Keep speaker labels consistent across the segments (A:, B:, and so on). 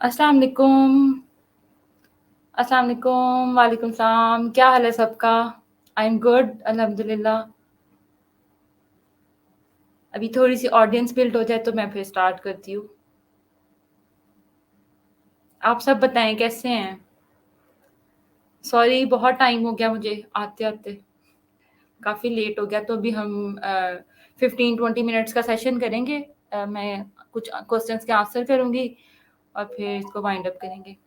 A: अस्सलाम वालेकुम। अस्सलाम वालेकुम, वालेकुम सलाम। क्या हाल है सबका? आई एम गुड, अल्हम्दुलिल्लाह। अभी थोड़ी-सी ऑडियंस बिल्ड हो जाए तो मैं फिर स्टार्ट करती हूँ। आप सब बताएँ कैसे हैं? सॉरी बहुत टाइम हो गया मुझे आते-आते, काफ़ी लेट हो गया तो अभी हम 15-20 मिनट्स का सेशन करेंगे। मैं कुछ क्वेश्चन्स के आंसर करूँगी और फिर इसको वाइंड अप करेंगे।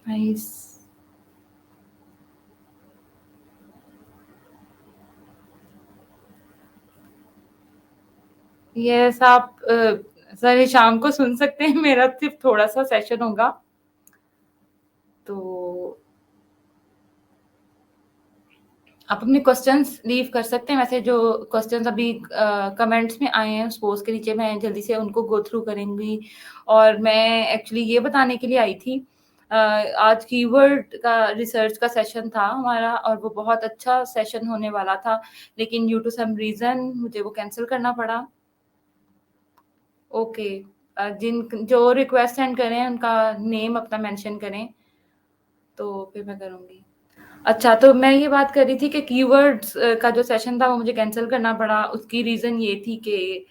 A: नाइस। यस आप सर शाम को सुन सकते हैं मेरा सिर्फ़ थोड़ा-सा सेशन होगा। तो आप अपने क्वेश्चंस लीव कर सकते हैं, वैसे जो क्वेश्चंस अभी कमेंट्स में आए हैं उस पोस्ट के नीचे मैं जल्दी से उनको गो थ्रू करूँगी और मैं एक्चुअली ये बताने के लिए आई थी आज कीवर्ड का रिसर्च का सेशन था हमारा और वो बहुत अच्छा सेशन होने वाला था, लेकिन ड्यू टू सम रीज़न मुझे वो कैंसल करना पड़ा। ओके जिन जो रिक्वेस्ट सेंड करें उनका नेम अपना मेंशन करें, तो फिर मैं करूँगी। अच्छा, तो मैं ये बात कर रही थी कि कीवर्ड्स का जो सेशन था वो मुझे कैंसल करना पड़ा। उसकी रीज़न ये थी कि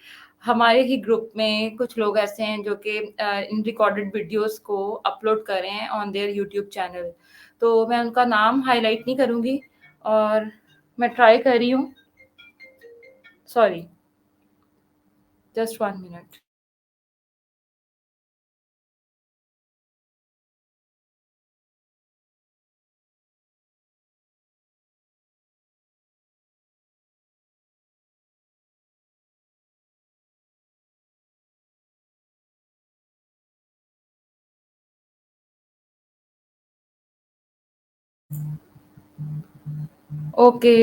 A: हमारे ही ग्रुप में कुछ लोग ऐसे हैं जो कि इन रिकॉर्डेड वीडियोज़ को अपलोड कर रहे हैं ऑन देयर यूट्यूब चैनल। तो मैं उनका नाम हाइलाइट नहीं करूँगी और मैं ट्राई कर रही हूँ। Sorry, just 1 minute. ओके।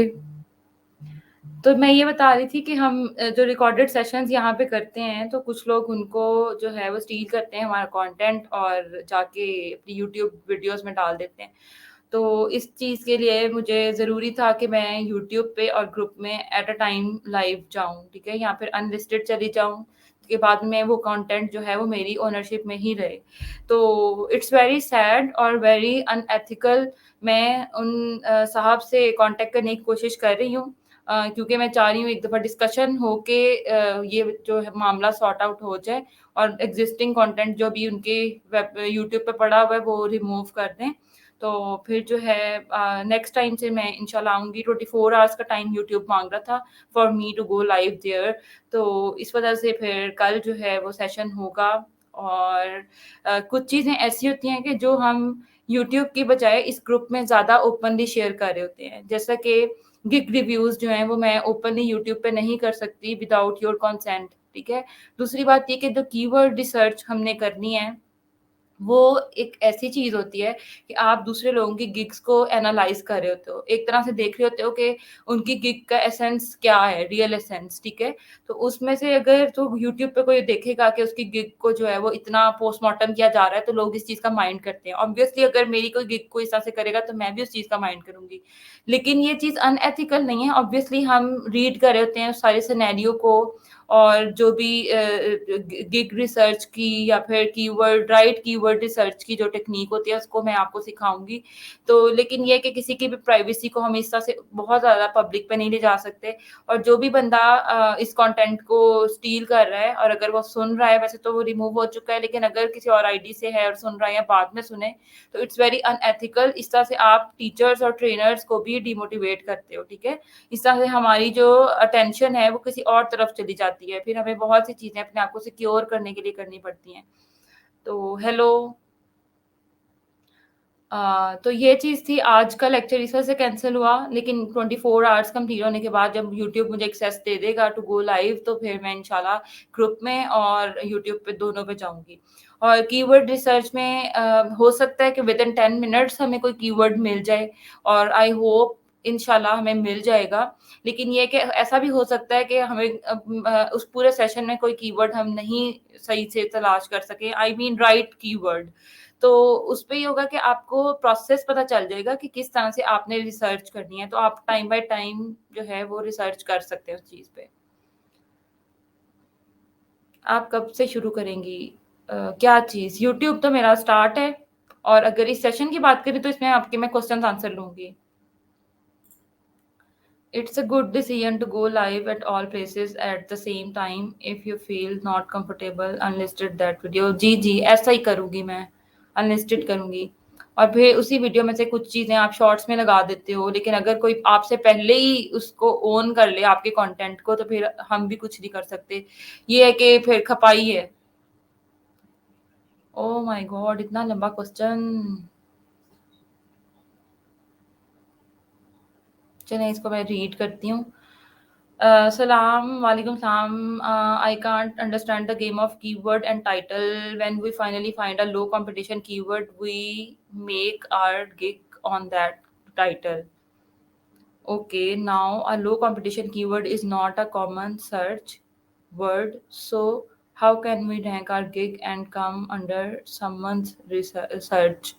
A: तो मैं ये बता रही थी कि हम जो रिकॉर्डेड सेशंस यहाँ पे करते हैं, तो कुछ लोग उनको जो है वो स्टील करते हैं हमारा कंटेंट और जाके अपनी यूट्यूब वीडियोज़ में डाल देते हैं। तो इस चीज़ के लिए मुझे ज़रूरी था कि मैं यूट्यूब पे और ग्रुप में एट अ टाइम लाइव जाऊँ, ठीक है? या फिर अनलिस्टेड चली जाऊँ, उसके बाद में वो कंटेंट जो है वो मेरी ओनरशिप में ही रहे। तो इट्स वेरी सैड और वेरी अनएथिकल मैं उन साहब से कॉन्टैक्ट करने की कोशिश कर रही हूँ क्योंकि मैं चाह रही हूँ एक दफ़ा डिस्कशन होके ये जो है मामला सॉर्ट आउट हो जाए और एक्जिस्टिंग कंटेंट जो भी उनके वेब यूट्यूब पे पड़ा हुआ है वो रिमूव कर दें। तो फिर जो है नेक्स्ट टाइम से मैं इंशाल्लाह आऊँगी 24 आवर्स का टाइम यूट्यूब माँग रहा था for me to go live there तो इस वजह से फिर कल जो है वो सेशन होगा और कुछ चीज़ें ऐसी होती हैं कि जो हम यूट्यूब की बजाय इस ग्रुप में ज़्यादा ओपनली शेयर कर रहे होते हैं। जैसा कि गिग रिव्यूज़ जो हैं वो मैं ओपनली यूट्यूब पे नहीं कर सकती विदाउट योर कंसेंट, ठीक है? दूसरी बात ये कि जो कीवर्ड रिसर्च हमने करनी है वो एक ऐसी चीज़ होती है कि आप दूसरे लोगों की गिग्स को एनालाइज़ कर रहे होते हो। एक तरह से देख रहे होते हो कि उनकी गिग का एसेंस क्या है, रियल एसेंस, ठीक है? तो उसमें से अगर तो यूट्यूब पे कोई देखेगा कि उसकी गिग को जो है वो इतना पोस्टमार्टम किया जा रहा है, तो लोग इस चीज़ का माइंड करते हैं। ऑब्वियसली अगर मेरी कोई गिग को इस तरह से करेगा, तो मैं भी उस चीज़ का माइंड करूँगी। लेकिन ये चीज़ अनएथिकल नहीं है। ऑब्वियसली हम रीड कर रहे होते हैं उस सारे सिनेरियो को और जो भी गिग रिसर्च की या फिर कीवर्ड रिसर्च की जो टेक्नीक होती है उसको मैं आपको सिखाऊँगी। तो लेकिन ये है कि किसी की भी प्राइवेसी को हम इस तरह से बहुत ज़्यादा पब्लिक पे नहीं ले जा सकते और जो भी बंदा इस कंटेंट को स्टील कर रहा है और अगर वो सुन रहा है वैसे तो वो रिमूव हो चुका है लेकिन अगर किसी और आईडी से है और सुन रहा है या बाद में सुने तो इट्स वेरी अनएथिकल। इस तरह से आप टीचर्स और ट्रेनर्स को भी डिमोटिवेट करते हो, ठीक है? इस तरह से हमारी जो अटेंशन है वो किसी और तरफ चली जाती है। फिर हमें बहुत सी चीज़ें अपने आप को सिक्योर करने के लिए करनी पड़ती हैं। तो हेलो तो ये चीज़ थी, आज का लेक्चर इस वजह से कैंसल हुआ, लेकिन 24 आवर्स कंप्लीट होने के बाद जब यूट्यूब मुझे एक्सेस दे देगा टू गो लाइव, तो फिर मैं इंशाल्लाह ग्रुप में और यूट्यूब पे दोनों पे जाऊँगी। और कीवर्ड रिसर्च में हो सकता है कि विदिन 10 मिनट्स हमें कोई कीवर्ड मिल जाए, और आई होप इंशाल्लाह हमें मिल जाएगा। लेकिन ये कि ऐसा भी हो सकता है कि हमें उस पूरे सेशन में कोई कीवर्ड हम नहीं सही से तलाश कर सकें, आई मीन राइट कीवर्ड। तो उसपे ये होगा कि आपको प्रोसेस पता चल जाएगा कि किस तरह से आपने रिसर्च करनी है, तो आप टाइम बाय टाइम जो है वो रिसर्च कर सकते हैं उस चीज़ पे। आप कब से शुरू करेंगी? क्या चीज़? यूट्यूब तो मेरा स्टार्ट है, और अगर इस सेशन की बात करें तो इसमें आपके मैं क्वेश्चन्स आंसर लूँगी। It's a good decision to go live at all places at the same time if you feel not comfortable unlisted that video। जी, जी, ऐसा ही करूँगी मैं, अनलिस्टेड करूँगी। और फिर उसी वीडियो में से कुछ चीज़ें आप शॉर्ट्स में लगा देते हो, लेकिन अगर कोई आपसे पहले ही उसको ओन कर ले आपके कंटेंट को, तो फिर हम भी कुछ नहीं कर सकते। ये है कि फिर खपाई है। Oh my God! इतना लंबा क्वेश्चन। चलें, इसको मैं रीड करती हूँ। Salam, Walaikum Salam. I can't understand the game of keyword and title. When we finally find a low competition keyword, we make our gig on that title. Okay, now a low competition keyword is not a common search word. So how can we rank our gig and come under someone's search?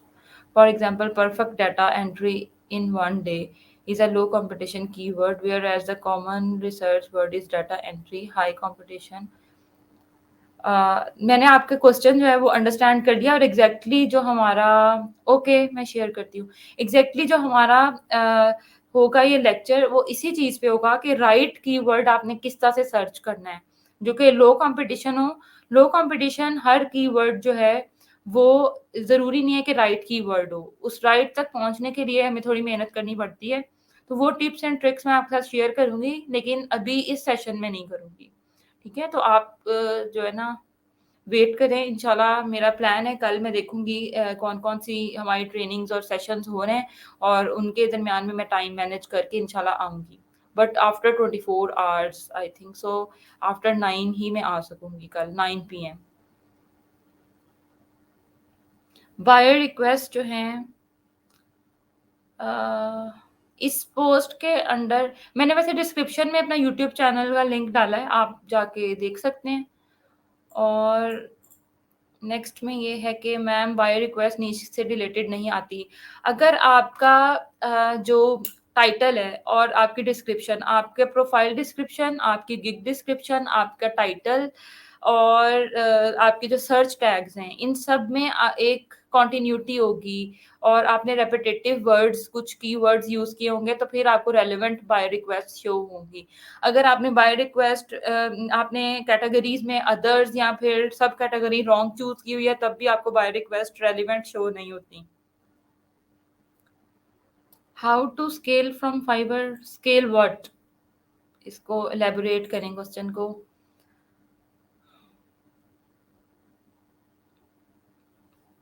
A: For example, perfect data entry in one day is a low competition keyword, whereas the common research word is data entry, high competition। मैंने आपका question जो है वो understand कर लिया, और exactly जो हमारा, ओके मैं शेयर करती हूँ, एग्जैक्टली जो हमारा होगा ये लेक्चर, वो इसी चीज़ पे होगा कि राइट कीवर्ड आपने किस तरह से सर्च करना है, जो कि लो कंपटीशन हो। लो कंपटीशन हर कीवर्ड जो है वो ज़रूरी नहीं है कि राइट कीवर्ड हो, उस राइट तक पहुँचने के लिए हमें थोड़ी मेहनत करनी पड़ती है। तो वो टिप्स एंड ट्रिक्स मैं आपके साथ शेयर करूँगी, लेकिन अभी इस सेशन में नहीं करूँगी। ठीक है? तो आप जो है ना वेट करें, इंशाल्लाह मेरा प्लान है कल मैं देखूँगी कौन-कौन सी हमारी ट्रेनिंग्स और सेशंस हो रहे हैं, और उनके दरमियान में मैं टाइम मैनेज करके इंशाल्लाह आऊँगी। But after 24 hours I think so, after 9 ही मैं आ सकूँगी कल 9 पीएम। बायर रिक्वेस्ट जो हैं अ, इस पोस्ट के अंडर मैंने वैसे डिस्क्रिप्शन में अपना यूट्यूब चैनल का लिंक डाला है, आप जाके देख सकते हैं। और नेक्स्ट में ये है कि मैम बाय रिक्वेस्ट नीचे से डिलीटेड नहीं आती। अगर आपका जो टाइटल है और आपकी डिस्क्रिप्शन, आपके प्रोफाइल डिस्क्रिप्शन, आपकी गिग डिस्क्रिप्शन, आपका टाइटल और आपके जो सर्च टैग्स हैं, इन सब में एक कॉन्टिन्यूटी होगी, और आपने रेपिटेटिव वर्ड्स, कुछ कीवर्ड्स यूज़ किए होंगे, तो फिर आपको रेलेवेंट बाय रिक्वेस्ट शो होंगी। अगर आपने बाय रिक्वेस्ट आपने कैटेगरीज़ में अदर्स या फिर सब कैटेगरी रॉन्ग चूज़ की हुई है, तब भी आपको बाय रिक्वेस्ट रेलेवेंट शो नहीं होती। How to scale from Fiverr? Scale what? इसको इलैबोरेट करें क्वेश्चन को।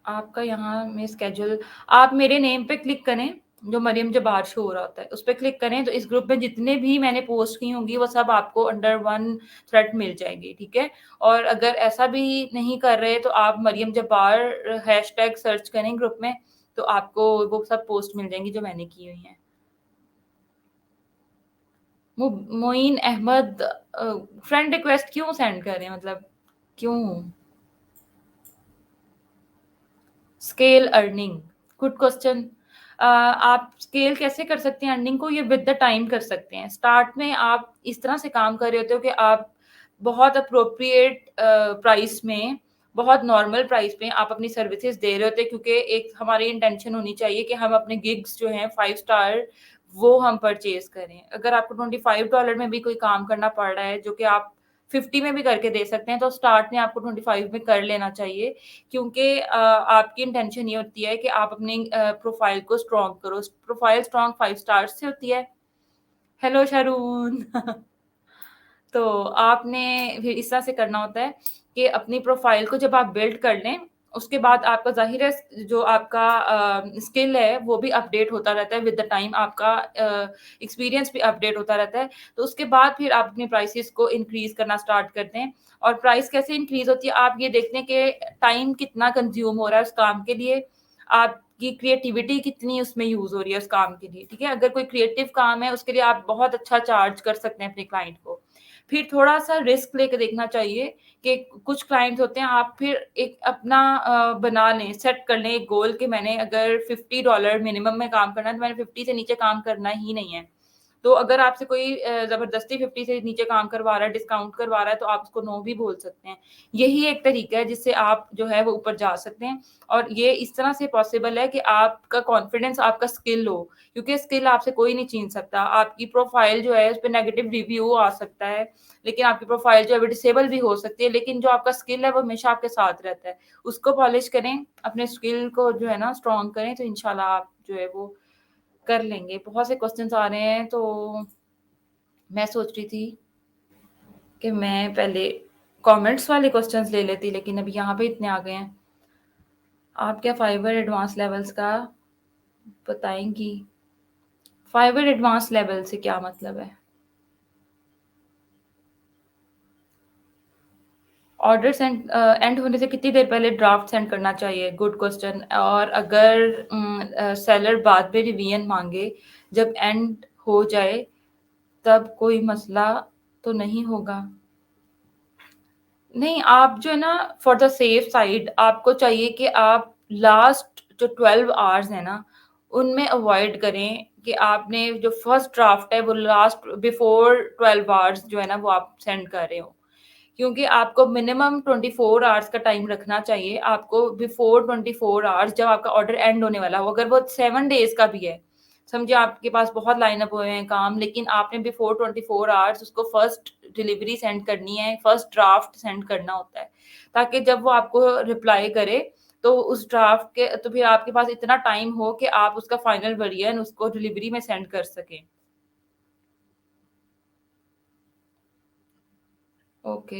A: आपका यहाँ में स्केड्यूल, आप मेरे नेम पे क्लिक करें, जो मरियम जब्बार शो हो रहा होता है, उस पे क्लिक करें, तो इस ग्रुप में जितने भी मैंने पोस्ट की होंगी, वो सब आपको अंडर वन थ्रेड मिल जाएँगी, ठीक है? और अगर ऐसा भी नहीं कर रहे, तो आप मरियम जब्बार हैशटैग सर्च करें ग्रुप में, तो आपको वो सब पोस्ट मिल जाएँगी जो मैंने की हुई हैं। मो मोइन अहमद फ्रेंड रिक्वेस्ट क्यों सेंड कर रहे हैं, मतलब क्यों? Scale earning, good question. आप स्केल कैसे कर सकते हैं अर्निंग को? ये विद द टाइम कर सकते हैं। स्टार्ट में आप इस तरह से काम कर रहे होते हो कि आप बहुत एप्रोप्रिएट प्राइस में, बहुत नॉर्मल प्राइस में आप अपनी सर्विसेज दे रहे होते हैं, क्योंकि एक हमारी इंटेंशन होनी चाहिए कि हम अपने गिग्स जो हैं 5 स्टार वो हम परचेज़ करें। अगर आपको $25 में भी कोई काम करना पड़ रहा है, जो कि आप 50 में भी करके दे सकते हैं, तो स्टार्ट में आपको 25 में कर लेना चाहिए, क्योंकि आपकी इंटेंशन ये होती है कि आप अपनी प्रोफाइल को स्ट्रॉन्ग करो। प्रोफाइल स्ट्रॉन्ग 5 स्टार्स से होती है। Hello Sharone. तो आपने फिर इस तरह से करना होता है कि अपनी प्रोफाइल को जब आप बिल्ड कर लें, उसके बाद आपका ज़ाहिर है जो आपका स्किल है वो भी अपडेट होता रहता है विद द टाइम, आपका एक्सपीरियंस भी अपडेट होता रहता है। तो उसके बाद फिर आप अपनी प्राइसेज़ को इंक्रीज़ करना स्टार्ट करते हैं और प्राइस कैसे इंक्रीज़ होती है, आप ये देखते हैं कि टाइम कितना कंज़्यूम हो रहा है उस काम के लिए, आपकी क्रिएटिविटी कितनी उसमें यूज़ हो रही है उस काम के लिए, ठीक है? अगर कोई क्रिएटिव काम है उसके लिए आप बहुत अच्छा चार्ज कर सकते हैं अपने क्लाइंट को। फिर थोड़ा-सा रिस्क लेके देखना चाहिए कि कुछ क्लाइंट्स होते हैं, आप फिर एक अपना बना लें, सेट कर लें एक गोल कि मैंने अगर $50 मिनिमम में काम करना है, तो मैंने 50 से नीचे काम करना ही नहीं है। तो अगर आपसे कोई ज़बरदस्ती 50 से नीचे काम करवा रहा है, डिस्काउंट करवा रहा है, तो आप उसको नो भी बोल सकते हैं। यही एक तरीका है जिससे आप जो है वो ऊपर जा सकते हैं और ये इस तरह से पॉसिबल है कि आपका कॉन्फिडेंस, आपका स्किल हो, क्योंकि स्किल आपसे कोई नहीं छीन सकता। आपकी प्रोफाइल जो है, उसपे नेगेटिव रिव्यू आ सकता है, लेकिन आपकी प्रोफाइल जो है वो डिसेबल भी हो सकती है, लेकिन जो आपका स्किल है वो हमेशा आपके साथ रहता है। उसको पॉलिश करें, अपने स्किल को जो है ना स्ट्रॉन्ग करें, तो इंशाल्लाह आप जो है वो कर लेंगे। बहुत से क्वेश्चन्स आ रहे हैं, तो मैं सोच रही थी कि मैं पहले कमेंट्स वाले क्वेश्चन्स ले लेती, लेकिन अभी यहाँ पे इतने आ गए हैं। आप क्या फाइवर एडवांस लेवल्स का बताएँगी? फाइवर एडवांस लेवल से क्या मतलब है? ऑर्डर एंड होने से कितनी देर पहले ड्राफ्ट सेंड करना चाहिए? Good question. और अगर सेलर बाद में रिवीजन माँगे, जब एंड हो जाए, तब कोई मसला तो नहीं होगा? नहीं, आप जो है ना फॉर द सेफ साइड आपको चाहिए कि आप लास्ट जो 12 आवर्स है ना, उनमें अवॉइड करें कि आपने जो फर्स्ट ड्राफ्ट है वो लास्ट बिफोर 12 आवर्स जो है ना वो आप सेंड कर रहे हो। क्योंकि आपको मिनिमम 24 आवर्स का टाइम रखना चाहिए। आपको बिफोर 24 आवर्स जब आपका ऑर्डर एंड होने वाला हो, अगर वो 7 डेज़ का भी है, समझिए आपके पास बहुत लाइनअप हुए हैं काम, लेकिन आपने बिफोर 24 आवर्स उसको फर्स्ट डिलीवरी सेंड करनी है, फर्स्ट ड्राफ्ट सेंड करना होता है, ताकि जब वो आपको रिप्लाई करे, तो उस ड्राफ्ट के तो फिर आपके पास इतना टाइम हो कि आप उसका फाइनल वर्ज़न उसको डिलीवरी में सेंड कर सकें। ओके।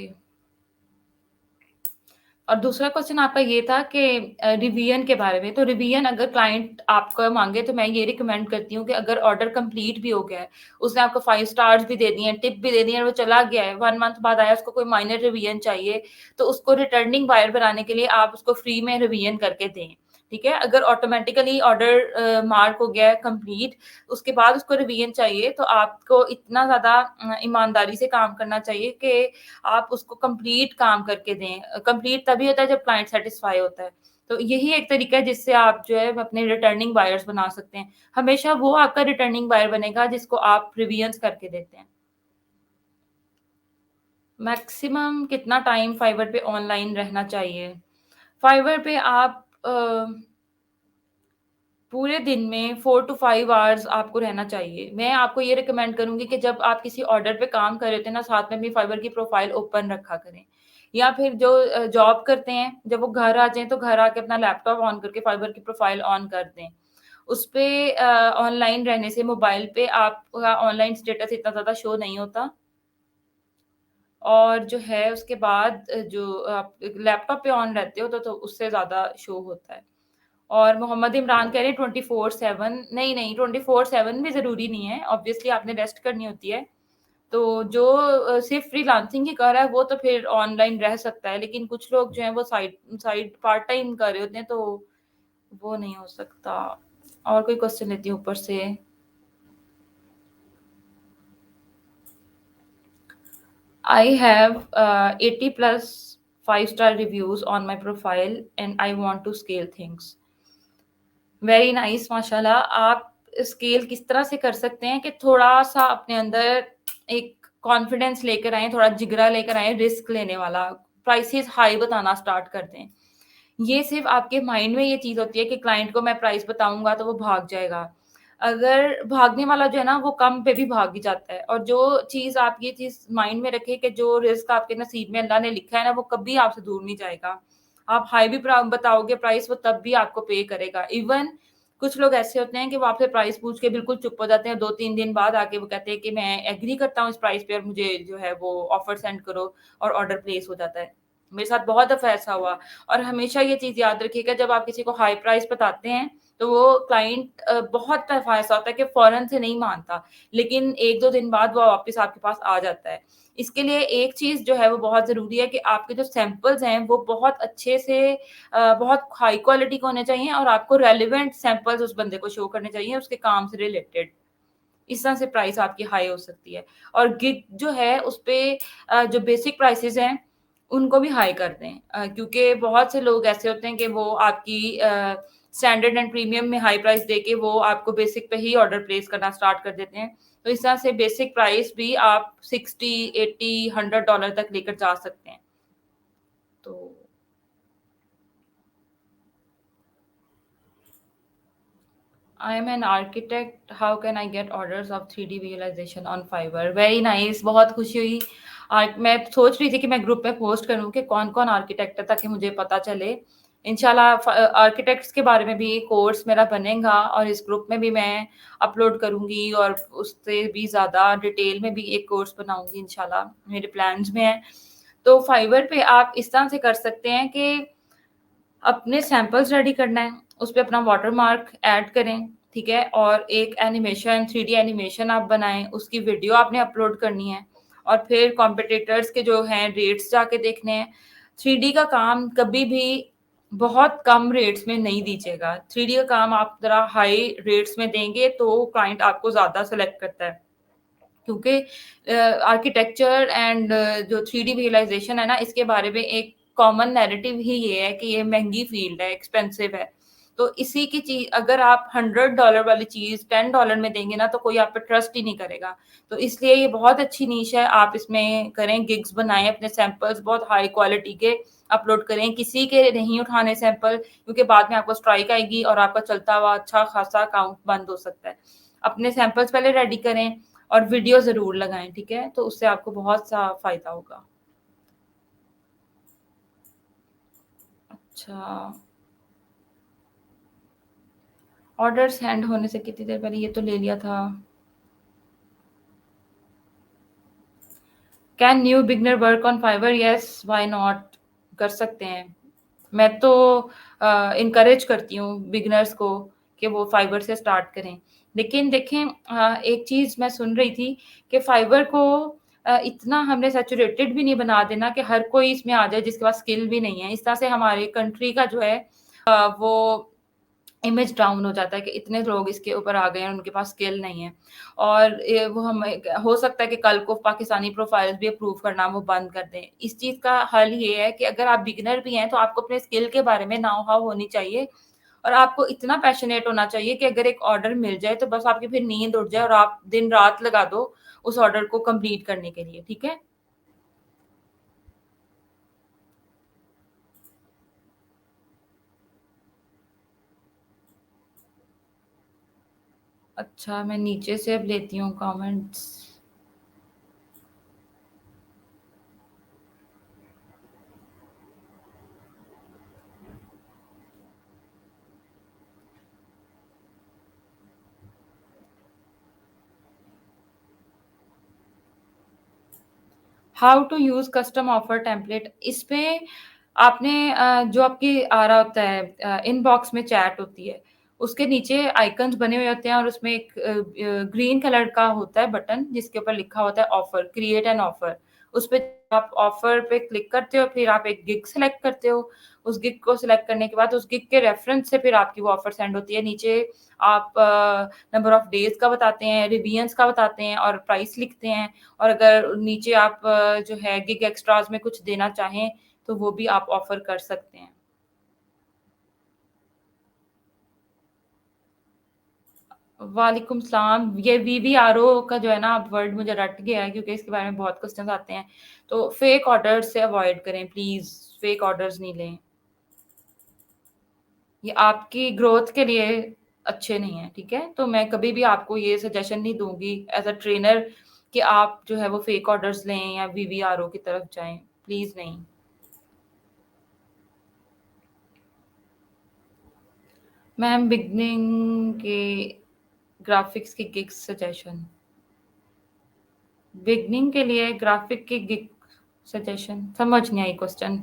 A: और दूसरा क्वेश्चन आपका ये था कि रिवीजन के बारे में। तो रिवीजन अगर क्लाइंट आपको माँगे, तो मैं ये रिकमेंड करती हूँ कि अगर ऑर्डर कंप्लीट भी हो गया है, उसने आपको 5 स्टार्स भी दे दिए हैं, टिप भी दे दी है और वो चला गया है, 1 मंथ बाद आया, उसको कोई माइनर रिवीजन चाहिए, तो उसको रिटर्निंग बायर बनाने के लिए आप उसको फ्री में रिवीजन करके दें, ठीक है? अगर ऑटोमैटिकली ऑर्डर मार्क हो गया है कंप्लीट, उसके बाद उसको रिवीजन चाहिए, तो आपको इतना ज़्यादा ईमानदारी से काम करना चाहिए कि आप उसको कंप्लीट काम करके दें। कंप्लीट तभी होता है जब क्लाइंट सैटिस्फाई होता है। तो यही एक तरीका है जिससे आप जो है अपने रिटर्निंग बायर्स बना सकते हैं। हमेशा वो आपका रिटर्निंग बायर बनेगा जिसको आप रिवीजन्स करके देते हैं। मैक्सिमम कितना टाइम फाइवर पे ऑनलाइन रहना चाहिए? फाइवर पे आप पूरे दिन में 4 टू 5 आवर्स आपको रहना चाहिए। मैं आपको ये रिकमेंड करूँगी कि जब आप किसी ऑर्डर पे काम कर रहे होते हैं ना, साथ में अपनी फाइवर की प्रोफ़ाइल ओपन रखा करें। या फिर जो जॉब करते हैं, जब वो घर आ जाएँ, तो घर आके अपना लैपटॉप ऑन करके फाइवर की प्रोफ़ाइल ऑन कर दें। उसपे ऑनलाइन रहने से मोबाइल पे आपका ऑनलाइन स्टेटस इतना ज़्यादा शो नहीं होता। और जो है उसके बाद जो आप लैपटॉप पे ऑन रहते हो तो उससे ज़्यादा शो होता है। और मोहम्मद इमरान कह रहे हैं 24/7 नहीं, 24/7 भी ज़रूरी नहीं है, ऑब्वियसली आपने रेस्ट करनी होती है। तो जो सिर्फ़ फ्रीलांसिंग ही कर रहा है वो तो फिर ऑनलाइन रह सकता है, लेकिन कुछ लोग जो हैं वो साइड साइड पार्ट टाइम कर रहे होते हैं, तो वो नहीं हो सकता। और कोई क्वेश्चन लेती हूँ ऊपर से। I have 80 plus 5-star reviews on my profile and I want to scale things. Very nice माशाल्लाह। आप स्केल किस तरह से कर सकते हैं कि थोड़ा-सा अपने अंदर एक कॉन्फिडेंस लेकर आएँ, थोड़ा जिगरा लेकर आएँ, रिस्क लेने वाला, प्राइसेज़ हाई बताना स्टार्ट कर दें। ये सिर्फ़ आपके माइंड में ये चीज़ होती है कि क्लाइंट को मैं प्राइस बताऊँगा तो वो भाग जाएगा। अगर भागने वाला जो है ना वो कम पे भी भाग ही जाता है, और जो चीज़ आप ये चीज़ माइंड में रखें कि जो रिस्क आपके नसीब में अल्लाह ने लिखा है ना वो कभी आपसे दूर नहीं जाएगा। आप हाई भी बताओगे प्राइस, वो तब भी आपको पे करेगा। इवन कुछ लोग ऐसे होते हैं कि वो आपसे प्राइस पूछ के बिल्कुल चुप हो जाते हैं, 2-3 दिन बाद आके वो कहते हैं कि मैं एग्री करता हूँ इस प्राइस पे और मुझे जो है वो ऑफर सेंड करो, और ऑर्डर प्लेस हो जाता है। मेरे साथ बहुत दफ़ा ऐसा हुआ और हमेशा ये चीज़ याद रखिएगा जब आप किसी को हाई प्राइस बताते हैं, तो वो क्लाइंट बहुत दफ़ा ऐसा होता है कि फ़ौरन से नहीं मानता, लेकिन 1-2 दिन बाद वो वापस आपके पास आ जाता है। इसके लिए एक चीज़ जो है वो बहुत ज़रूरी है कि आपके जो सैंपल्स हैं वो बहुत अच्छे से बहुत हाई क्वालिटी के होने चाहिए और आपको रेलेवेंट सैंपल्स उस बंदे को शो करने चाहिए उसके काम से रिलेटेड। इस तरह से प्राइस आपकी हाई हो सकती है और गिग जो है उसपे जो बेसिक प्राइसेज़ हैं, उनको भी हाई कर दें क्योंकि बहुत से लोग ऐसे होते हैं कि वो आपकी स्टैंडर्ड एंड प्रीमियम में हाई प्राइस देके वो आपको बेसिक पे ही ऑर्डर प्लेस करना स्टार्ट कर देते हैं। तो इस तरह से बेसिक प्राइस भी आप 60, 80, $100 तक लेकर जा सकते हैं। तो I am an architect, how can I get orders of 3D visualisation on Fiverr? Very nice, बहुत खुशी हुई। मैं सोच रही थी कि मैं ग्रुप में पोस्ट करूँ कि कौन-कौन आर्किटेक्ट है ताकि मुझे पता चले। इंशाल्लाह आर्किटेक्ट्स के बारे में भी कोर्स मेरा बनेगा और इस ग्रुप में भी मैं अपलोड करूँगी और उससे भी ज़्यादा डिटेल में भी एक कोर्स बनाऊँगी इंशाल्लाह, मेरे प्लान्स में है। तो फाइवर पे आप इस तरह से कर सकते हैं कि अपने सैंपल्स रेडी करना है, उसपे अपना वाटरमार्क ऐड करें, ठीक है? और एक एनिमेशन 3D एनिमेशन आप बनाएँ, उसकी वीडियो आपने अपलोड करनी है और फिर कॉम्पिटिटर्स के जो हैं रेट्स जाके देखने हैं। 3D का काम कभी भी बहुत कम रेट्स में नहीं दीजिएगा। 3D का काम आप ज़रा हाई रेट्स में देंगे तो क्लाइंट आपको ज़्यादा सेलेक्ट करता है। क्योंकि आर्किटेक्चर एंड जो 3D विजुअलाइज़ेशन है ना, इसके बारे में एक कॉमन नैरेटिव ही ये है कि ये महँगी फ़ील्ड है, एक्सपेंसिव है। तो इसी की चीज़ अगर आप $100 वाली चीज़ $10 में देंगे ना, तो कोई आप पे ट्रस्ट ही नहीं करेगा। तो इसलिए ये बहुत अच्छी नीश है, आप इसमें करें, गिग्स बनाएँ, अपने सैंपल्स बहुत हाई क्वालिटी के अपलोड करें, किसी के नहीं उठाने सैंपल क्योंकि बाद में आपको स्ट्राइक आएगी और आपका चलता हुआ अच्छा खासा अकाउंट बंद हो सकता है। अपने सैंपल्स पहले रेडी करें और वीडियो ज़रूर लगाएँ, ठीक है? तो उससे आपको बहुत-सा फ़ायदा होगा। अच्छा, ऑर्डर सेंड होने से कितनी देर पहले ये तो ले लिया था। Can new beginner work on Fiverr? Yes, why not? कर सकते हैं। मैं तो एनकरेज करती हूँ बिगिनर्स को कि वो फाइवर से स्टार्ट करें। लेकिन देखें एक चीज़ मैं सुन रही थी कि फाइवर को इतना हमने सैचुरेटेड भी नहीं बना देना कि हर कोई इसमें आ जाए जिसके पास स्किल भी नहीं है। इस तरह से हमारी कंट्री का जो है वो इमेज डाउन हो जाता है कि इतने लोग इसके ऊपर आ गए हैं, उनके पास स्किल नहीं है। और वो हमें हो सकता है कि कल को पाकिस्तानी प्रोफाइल्स भी अप्रूव करना वो बंद कर दें। इस चीज़ का हल ये है कि अगर आप बिगिनर भी हैं, तो आपको अपने स्किल के बारे में नाउ-हाउ होनी चाहिए और आपको इतना पैशनेट होना चाहिए कि अगर एक ऑर्डर मिल जाए, तो बस आपकी फिर नींद उड़ जाए और आप दिन-रात लगा दो उस ऑर्डर को कंप्लीट करने के लिए, ठीक है? अच्छा, मैं नीचे से अब लेती हूँ comments. How to use custom offer template इसपे आपने जो आपकी आ रहा होता है इनबॉक्स में चैट होती है, उसके नीचे आइकन्स बने हुए होते हैं और उसमें एक ग्रीन कलर का होता है बटन जिसके ऊपर लिखा होता है ऑफर, क्रिएट एन ऑफर। उसपे आप ऑफर पे क्लिक करते हो, फिर आप एक गिग सेलेक्ट करते हो। उस गिग को सेलेक्ट करने के बाद उस गिग के रेफरेंस से फिर आपकी वो ऑफर सेंड होती है। नीचे आप नंबर ऑफ डेज़ का बताते हैं, रिवीजन्स का बताते हैं और प्राइस लिखते हैं। और अगर नीचे आप जो है गिग एक्स्ट्रास में कुछ देना चाहें, तो वो भी आप ऑफ़र कर सकते हैं। वालेकुम सलाम। ये वीवीआरओ का जो है ना वर्ड मुझे रट गया है क्योंकि इसके बारे में बहुत क्वेश्चन्स आते हैं। तो फेक ऑर्डर्स से अवॉइड करें प्लीज़, फेक ऑर्डर्स नहीं लें। ये आपकी ग्रोथ के लिए अच्छे नहीं हैं, ठीक है? तो मैं कभी भी आपको ये सजेशन नहीं दूँगी एज़ अ ट्रेनर कि आप जो है वो फेक ऑर्डर्स लें या वीवीआरओ की तरफ जाएँ, प्लीज़ नहीं। मैम बिगनिंग के ग्राफ़िक्स की गिग सजेशन बिगनिंग के लिए ग्राफ़िक की गिग सजेशन समझ नहीं आई क्वेश्चन।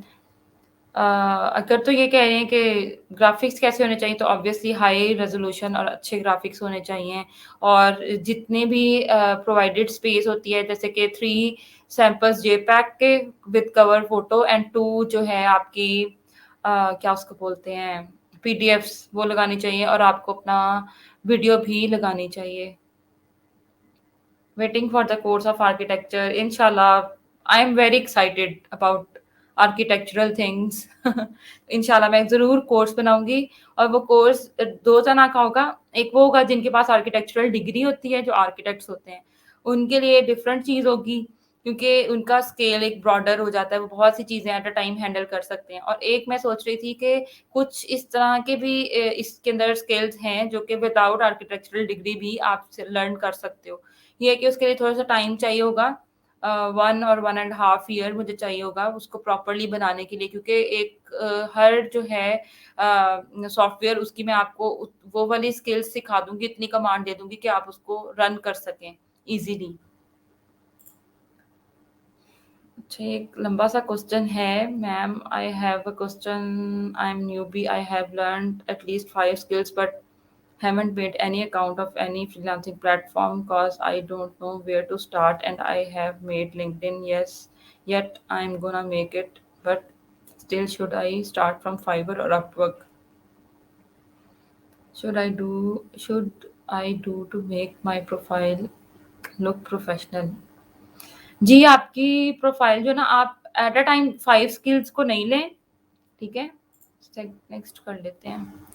A: अगर तो ये कह रहे हैं कि ग्राफ़िक्स कैसे होने चाहिए, तो ऑब्वियसली हाई रेज़ोल्यूशन और अच्छे ग्राफ़िक्स होने चाहिए और जितने भी प्रोवाइडेड स्पेस होती है, जैसे कि 3 सैंपल्स जेपीईजी के विद कवर फ़ोटो एंड 2 जो है आपकी क्या उसको बोलते हैं, पीडीएफ्स वो लगानी चाहिए और आपको अपना वीडियो भी लगानी चाहिए। Waiting for the course of architecture. Inshallah, I am very excited about architectural things. इंशाल्लाह मैं ज़रूर कोर्स बनाऊँगी और वो कोर्स 2 तरह का होगा। एक वो होगा जिनके पास आर्किटेक्चरल डिग्री होती है, जो आर्किटेक्ट्स होते हैं। उनके लिए डिफरेंट चीज़ होगी क्योंकि उनका स्केल एक ब्रॉडर हो जाता है, वो बहुत सी चीज़ें एट अ टाइम हैंडल कर सकते हैं। और एक मैं सोच रही थी कि कुछ इस तरह के भी इसके अंदर स्किल्स हैं जो कि विदाउट आर्किटेक्चरल डिग्री भी आप स लर्न कर सकते हो। ये है कि उसके लिए थोड़ा-सा टाइम चाहिए होगा 1 और 1 एंड हाफ ईयर मुझे चाहिए होगा उसको प्रॉपर्ली बनाने के लिए क्योंकि एक हर जो है सॉफ्टवेयर उसकी मैं आपको वो वाली स्किल्स सिखा दूँगी, इतनी कमांड दे दूँगी कि आप उसको रन कर सकें ईज़िली। अच्छा, एक लंबा-सा क्वेश्चन है, ma'am I have a question, I am newbie, I have learned at least 5 skills but haven't made any account of any freelancing platform cause I don't know where to start and I have made LinkedIn, yes, yet I'm gonna make it, but still should I start from Fiverr or Upwork? Should I do to make my profile look professional? जी, आपकी profile जो ना आप at a time 5 skills को नहीं लें, ठीक है? Next कर लेते हैं।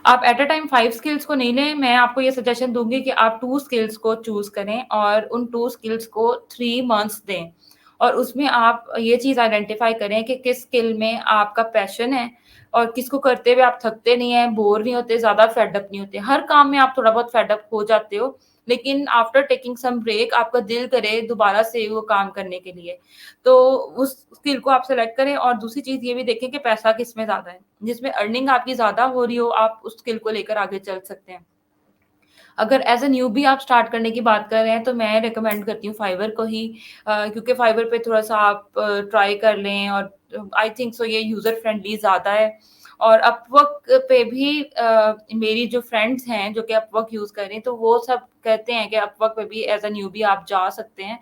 A: आप एट अ टाइम 5 स्किल्स को नहीं लें, मैं आपको ये सजेशन दूँगी कि आप 2 स्किल्स को चूज़ करें और उन 2 स्किल्स को 3 मंथ्स दें। और उसमें आप ये चीज़ आइडेंटिफ़ाई करें कि किस स्किल में आपका पैशन है और किसको करते हुए आप थकते नहीं हैं, बोर नहीं होते, ज़्यादा फेड अप नहीं होते। हर काम में आप थोड़ा बहुत फेड अप हो जाते हो, लेकिन आफ्टर टेकिंग सम ब्रेक आपका दिल करे दोबारा से वो काम करने के लिए। तो उस स्किल को आप सेलेक्ट करें और दूसरी चीज़ ये भी देखें कि पैसा किसमें ज़्यादा है। जिसमें अर्निंग आपकी ज़्यादा हो रही हो, आप उस स्किल को लेकर आगे चल सकते हैं। अगर एज़ अ न्यूबी आप स्टार्ट करने की बात कर रहे हैं, तो मैं रिकमेंड करती हूँ फाइवर को ही क्योंकि फाइवर पे थोड़ा-सा आप ट्राई कर लें और आई थिंक सो ये यूज़र फ्रेंडली ज़्यादा है और अपवर्क पे भी मेरी जो फ्रेंड्स हैं, जो कि अपवर्क यूज़ कर रही हैं, तो वो सब कहते हैं कि अपवर्क पे भी एज़ अ न्यूबी आप जा सकते हैं।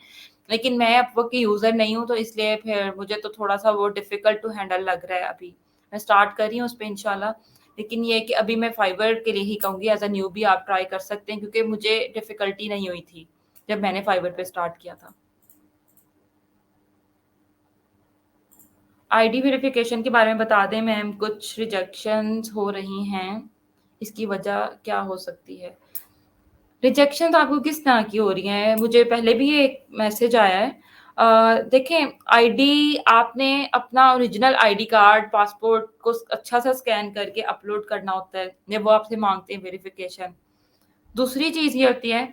A: लेकिन मैं अपवर्क की यूज़र नहीं हूँ, तो इसलिए फिर मुझे तो थोड़ा-सा वो डिफ़िकल्ट टू हैंडल लग रहा है अभी। मैं स्टार्ट कर रही हूँ उसपे इंशाल्लाह। लेकिन ये है कि अभी मैं फाइवर के लिए ही कहूँगी एज़ अ न्यूबी आप ट्राई कर सकते हैं क्योंकि मुझे डिफ़िकल्टी नहीं हुई थी, जब मैंने फाइवर पे स्टार्ट किया था। आईडी वेरिफ़िकेशन के बारे में बता दें मैम, कुछ रिजेक्शंस हो रही हैं, इसकी वजह क्या हो सकती है? रिजेक्शन तो आपको किस तरह की हो रही हैं? मुझे पहले भी ये एक मैसेज आया है। देखें आईडी आपने अपना ओरिजिनल आईडी कार्ड, पासपोर्ट को अच्छा-सा स्कैन करके अपलोड करना होता है, जब वो आपसे माँगते हैं वेरिफ़िकेशन। दूसरी चीज़ ये होती है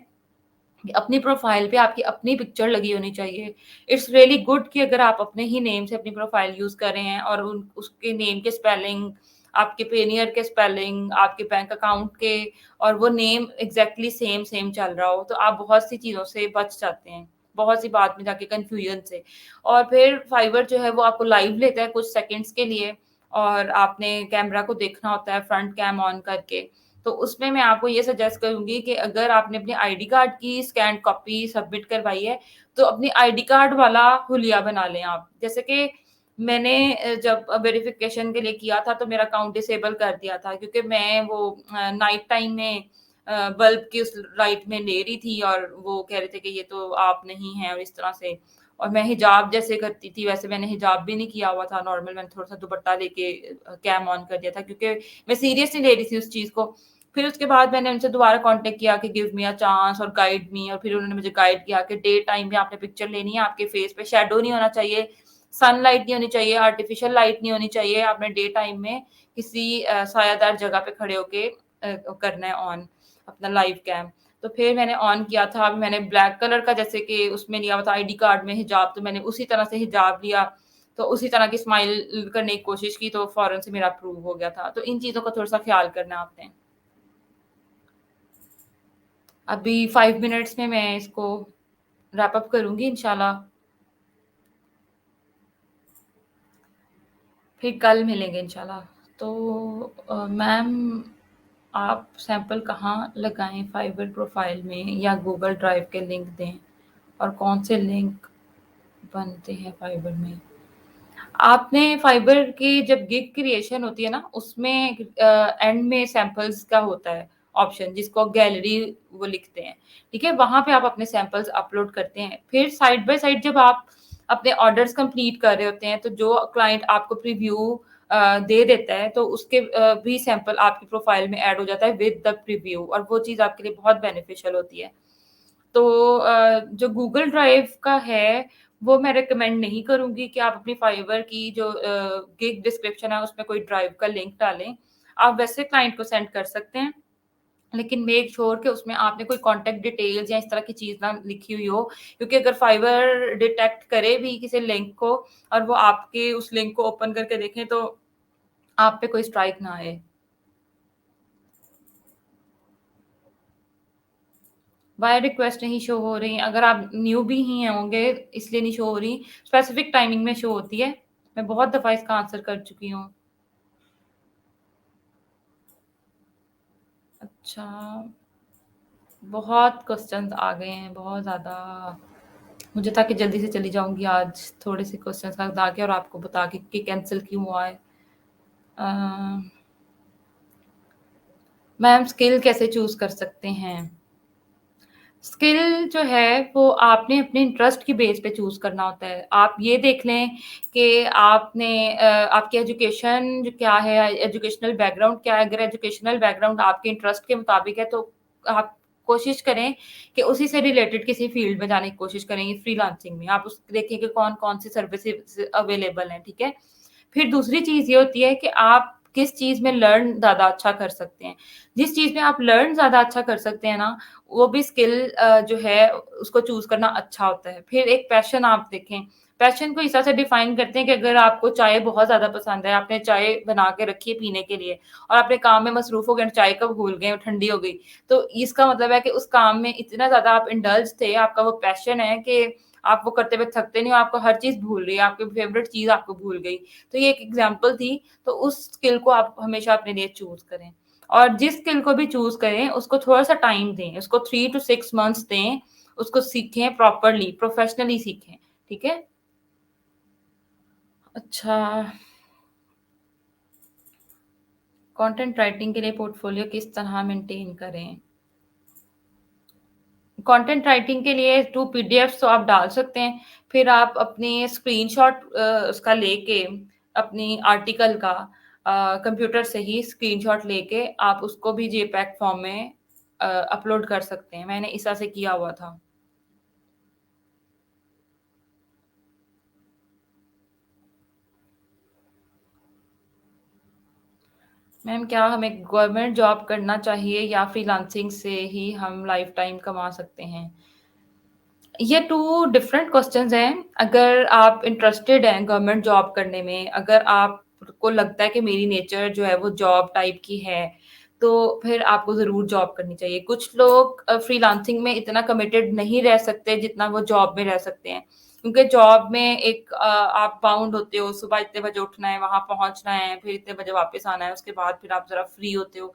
A: कि अपनी प्रोफ़ाइल पे आपकी अपनी पिक्चर लगी होनी चाहिए। इट्स रियली गुड कि अगर आप अपने ही नेम से अपनी प्रोफ़ाइल यूज़ कर रहे हैं और उन उसके नेम के स्पेलिंग, आपके पेनियर के स्पेलिंग, आपके बैंक अकाउंट के और वो नेम एग्ज़ैक्टली सेम चल रहा हो, तो आप बहुत सी चीज़ों से बच जाते हैं। बहुत सी बाद में जाके कन्फ्यूज़न से। और फिर फाइवर जो है वो आपको लाइव लेता है कुछ सेकंड्स के लिए और आपने कैमरा को देखना होता है फ्रंट कैम ऑन करके। तो उसमें मैं आपको ये सजेस्ट करूँगी कि अगर आपने अपने आईडी कार्ड की स्कैन्ड कॉपी सबमिट करवाई है, तो अपनी आईडी कार्ड वाला हुलिया बना लें आप। जैसे कि मैंने जब वेरिफ़िकेशन के लिए किया था, तो मेरा अकाउंट डिसेबल कर दिया था क्योंकि मैं वो नाइट टाइम में बल्ब की उस लाइट में ले रही थी और वो कह रहे थे कि ये तो आप नहीं हैं और इस तरह से। और मैं हिजाब जैसे करती थी, वैसे मैंने हिजाब भी नहीं किया हुआ था नॉर्मल मैंने थोड़ा-सा दुपट्टा लेके कैम ऑन कर दिया था क्योंकि मैं सीरियस नहीं ले रही थी उस चीज़ को। फिर उसके बाद मैंने उनसे दोबारा कॉन्टैक्ट किया कि गिव मी अ चांस और गाइड मी और फिर उन्होंने मुझे गाइड किया कि डे टाइम में आपने पिक्चर लेनी है, आपके फेस पे शैडो नहीं होना चाहिए, सनलाइट नहीं होनी चाहिए, आर्टिफिशियल लाइट नहीं होनी चाहिए, आपने डे टाइम में किसी सायादार जगह पे खड़े होके करना है ऑन अपना लाइव कैम। तो फिर मैंने ऑन किया था, अभी मैंने ब्लैक कलर का जैसे कि उसमें लिया हुआ था आईडी कार्ड में हिजाब, तो मैंने उसी तरह से हिजाब लिया, तो उसी तरह की स्माइल करने की कोशिश की, तो फ़ौरन से मेरा अप्रूव हो गया था। तो इन चीज़ों का थोड़ा-सा ख़्याल करना है आपने। अभी 5 मिनट्स में मैं इसको रैप अप करूँगी इंशाल्लाह। फिर कल मिलेंगे इंशाल्लाह। तो मैम आप सैंपल कहाँ लगाएँ फाइवर प्रोफ़ाइल में या गूगल ड्राइव के लिंक दें? और कौन से लिंक बनते हैं फाइवर में? आपने फाइबर की जब गिग क्रिएशन होती है ना, उसमें एंड में सैंपल्स का होता है ऑप्शन जिसको गैलरी वो लिखते हैं, ठीक है? वहाँ पे आप अपने सैंपल्स अपलोड करते हैं। फिर साइड बाय साइड जब आप अपने ऑर्डर्स कंप्लीट कर रहे होते हैं, तो जो क्लाइंट आपको प्रीव्यू दे देता है, तो उसके भी सैंपल आपकी प्रोफाइल में ऐड हो जाता है विद द प्रीव्यू और वो चीज़ आपके लिए बहुत बेनिफिशियल होती है। तो जो गूगल ड्राइव का है, वो मैं रिकमेंड नहीं करूँगी कि आप अपनी फाइवर की जो गिग डिस्क्रिप्शन है, उसमें कोई ड्राइव का लिंक डालें। आप वैसे क्लाइंट को सेंड कर सकते हैं, लेकिन मेक श्योर कि उसमें आपने कोई कॉन्टैक्ट डिटेल्स या इस तरह की चीज़ ना लिखी हुई हो, क्योंकि अगर फाइवर डिटेक्ट करे भी किसी लिंक को और वो आपके उस लिंक को ओपन करके देखें, तो आप पे कोई स्ट्राइक ना आए। वाई रिक्वेस्ट नहीं शो हो रही? अगर आप न्यू भी ही होंगे इसलिए नहीं शो हो रही, स्पेसिफिक टाइमिंग में शो होती है। मैं बहुत दफ़ा इसका आंसर कर चुकी हूँ। अच्छा, बहुत क्वेश्चंस आ गए हैं, बहुत ज़्यादा। मुझे था कि जल्दी से चली जाऊँगी आज थोड़े से क्वेश्चंस का बता के और आपको बता के कि कैंसल क्यों हुआ है। अ, मैम स्किल कैसे चूज़ कर सकते हैं? स्किल जो है वो आपने अपने इंटरेस्ट की बेस पे चूज़ करना होता है। आप ये देख लें कि आपने आपकी एजुकेशन जो क्या है, एजुकेशनल बैकग्राउंड क्या है? अगर एजुकेशनल बैकग्राउंड आपके इंटरेस्ट के मुताबिक है तो आप कोशिश करें कि उसी से रिलेटेड किसी फ़ील्ड में जाने की कोशिश करें फ्रीलांसिंग में। आप उस देखें कि कौन-कौन सी सर्विसेज़ अवेलेबल हैं, ठीक है? फिर दूसरी चीज़ ये होती है कि आप किस चीज़ में लर्न ज़्यादा अच्छा कर सकते हैं। जिस चीज़ में आप लर्न ज़्यादा अच्छा कर सकते हैं ना, वो भी स्किल जो है उसको चूज़ करना अच्छा होता है। फिर एक पैशन आप देखें, पैशन को इस तरह से डिफाइन करते हैं कि अगर आपको चाय बहुत ज़्यादा पसंद है, आपने चाय बना के रखी है पीने के लिए और अपने काम में मसरूफ़ हो गए, चाय कब भूल गए, ठंडी हो गई। तो इसका मतलब है कि उस काम में इतना ज़्यादा आप इंडल्ज थे, आपका वो पैशन है कि आप वो करते हुए थकते नहीं हो, आपको हर चीज़ भूल रही है, आपकी फेवरेट चीज़ आपको भूल गई। तो ये एक एग्ज़ाम्पल थी, तो उस स्किल को आप हमेशा अपने लिए चूज़ करें। और जिस स्किल को भी चूज़ करें, उसको थोड़ा-सा टाइम दें, उसको 3 टू 6 मंथ्स दें, उसको सीखें प्रॉपर्ली, प्रोफेशनली सीखें, ठीक है? अच्छा, कंटेंट राइटिंग के लिए पोर्टफोलियो किस तरह मेंटेन करें? कंटेंट राइटिंग के लिए 2 पीडीएफ्स तो आप डाल सकते हैं, फिर आप अपनी स्क्रीनशॉट उसका लेके अपनी आर्टिकल का कंप्यूटर से ही स्क्रीनशॉट लेके आप उसको भी जेपीईजी फॉर्म में अपलोड कर सकते हैं। मैंने इस तरह से किया हुआ था। मैम क्या हमें गवर्नमेंट जॉब करना चाहिए या फ्रीलांसिंग से ही हम लाइफ टाइम कमा सकते हैं? ये 2 डिफरेंट क्वेश्चंस हैं। अगर आप इंटरेस्टेड हैं गवर्नमेंट जॉब करने में, अगर आपको लगता है कि मेरी नेचर जो है वो जॉब टाइप की है, तो फिर आपको ज़रूर जॉब करनी चाहिए। कुछ लोग फ्रीलांसिंग में इतना कमिटेड नहीं रह सकते जितना वो जॉब में रह सकते हैं। क्योंकि जॉब में एक आप बाउंड होते हो, सुबह इतने बजे उठना है, वहाँ पहुँचना है, फिर इतने बजे वापस आना है, उसके बाद फिर आप ज़रा फ्री होते हो।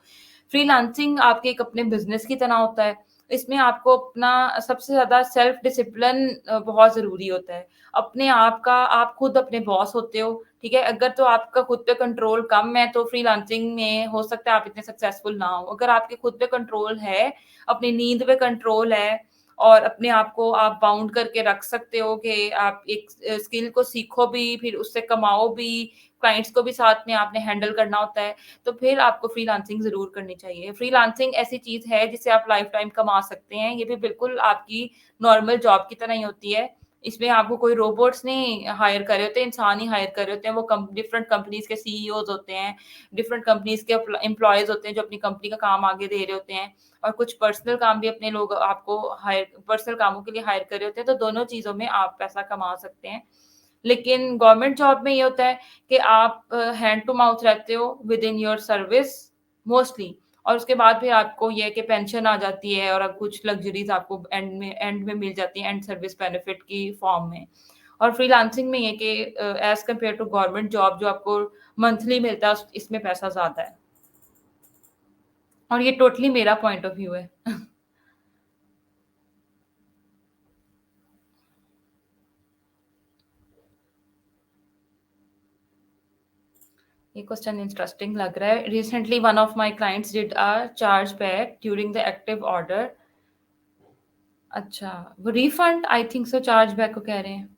A: फ्रीलांसिंग आपके एक अपने बिज़नेस की तरह होता है। इसमें आपको अपना सबसे ज़्यादा सेल्फ डिसिप्लिन बहुत ज़रूरी होता है। अपने आप का आप खुद अपने बॉस होते हो, ठीक है? अगर तो आपका खुद पे कंट्रोल कम है, तो फ्रीलांसिंग में हो सकता है आप इतने सक्सेसफुल ना हो। अगर आपके खुद पे कंट्रोल है, अपनी नींद पे कंट्रोल है और अपने आप को आप बाउंड करके रख सकते हो कि आप एक स्किल को सीखो भी, फिर उससे कमाओ भी, क्लाइंट्स को भी साथ में आपने हैंडल करना होता है। तो फिर आपको फ्रीलांसिंग ज़रूर करनी चाहिए। फ्रीलांसिंग ऐसी चीज़ है जिससे आप लाइफ टाइम कमा सकते हैं। ये भी बिल्कुल आपकी नॉर्मल जॉब की तरह ही होती है। इसमें आपको कोई रोबोट्स नहीं हायर कर रहे होते, इंसान ही हायर कर रहे होते हैं। वो डिफरेंट कंपनीज़ के सीईओज़ होते हैं, डिफरेंट कंपनीज़ के एम्प्लॉइज़ होते हैं जो अपनी कंपनी का काम आगे दे रहे होते हैं और कुछ पर्सनल काम भी अपने लोग आपको हायर पर्सनल कामों के लिए हायर कर रहे होते हैं। तो दोनों चीज़ों में आप पैसा कमा सकते हैं। लेकिन गवर्नमेंट जॉब में ये होता है कि आप हैंड टू माउथ रहते हो with in your service mostly और उसके बाद फिर आपको ये है कि पेंशन आ जाती है और अब कुछ लग्जरीज़ आपको एंड में मिल जाती हैं एंड सर्विस बेनिफिट की फॉर्म में। और फ्रीलांसिंग में ये कि as compared to government job जो आपको मंथली मिलता है, उस इसमें पैसा ज़्यादा है। और ये टोटली मेरा पॉइंट ऑफ व्यू है। ये क्वेश्चन इंटरेस्टिंग लग रहा है। Recently one of my clients did a charge back during the active order. अच्छा, वो refund I think so charge back को कह रहे हैं।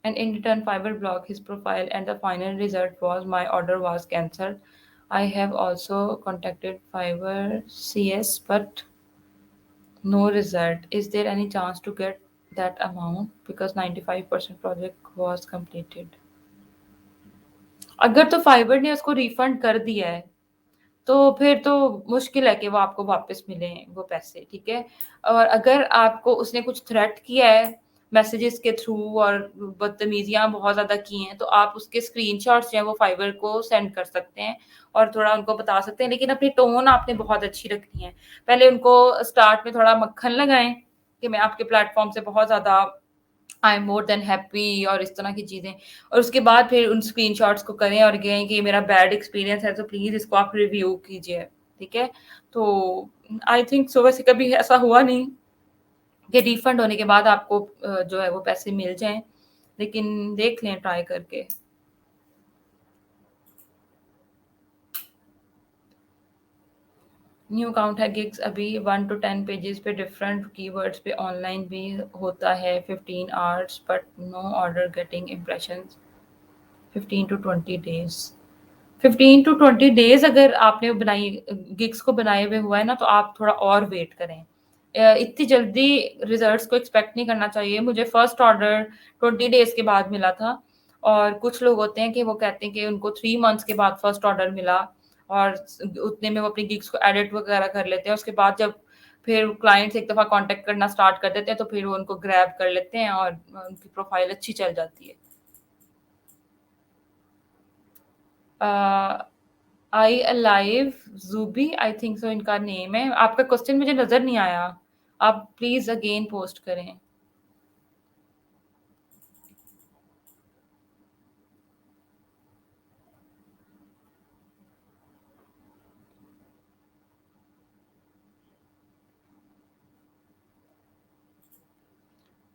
A: And in return, Fiverr blocked his profile, and the final result was my order was cancelled. I have also contacted Fiverr CS, but no result. Is there any chance to get that amount? Because 95% project was completed. अगर तो fibre ने उसको refund कर दिया है तो फिर तो मुश्किल है कि वो आपको वापस मिलें वो पैसे, ठीक है? और अगर आपको उसने कुछ थ्रेट किया है मैसेजेस के थ्रू और बदतमीज़ियाँ बहुत ज़्यादा की हैं, तो आप उसके स्क्रीनशॉट्स जो हैं वो फाइवर को सेंड कर सकते हैं और थोड़ा उनको बता सकते हैं, लेकिन अपनी टोन आपने बहुत अच्छी रखनी है। पहले उनको स्टार्ट में थोड़ा मक्खन लगाएँ कि मैं आपके प्लेटफ़ॉर्म से बहुत ज़्यादा I am more than happy और इस तरह की चीज़ें, और उसके बाद फिर उन स्क्रीनशॉट्स को करें और कहें कि मेरा बैड एक्सपीरियंस है, तो प्लीज़ इसको आप रिव्यू कीजिए, ठीक है? तो आई थिंक सो वैसे कभी ऐसा हुआ नहीं कि रिफंड होने के बाद आपको जो है वो पैसे मिल जाएँ, लेकिन देख लें ट्राई करके। न्यू अकाउंट है गिग्स अभी 1 टू 10 पेजेज़ पे डिफरेंट कीवर्ड्स पे ऑनलाइन भी होता है 15 hours but no order getting impressions 15 to 20 days. 15 to 20 days अगर आपने बनाई गिग्स को बनाए हुए हुआ है ना, तो आप थोड़ा और वेट करें। इतनी जल्दी रिज़ल्ट्स को एक्सपेक्ट नहीं करना चाहिए। मुझे फर्स्ट ऑर्डर 20 डेज़ के बाद मिला था और कुछ लोग होते हैं कि वो कहते हैं कि उनको 3 मंथ्स के बाद फर्स्ट ऑर्डर मिला और उतने में वो अपनी गिग्स को एडिट वगैरह कर लेते हैं। उसके बाद जब फिर क्लाइंट्स एक दफ़ा कॉन्टैक्ट करना स्टार्ट कर देते हैं, तो फिर वो उनको ग्रैब कर लेते हैं और उनकी प्रोफ़ाइल अच्छी चल जाती है। आई अलाइव ज़ूबी आई थिंक सो इनका नेम है। आपका क्वेश्चन मुझे नज़र नहीं आया। आप प्लीज़ अगेन पोस्ट करें।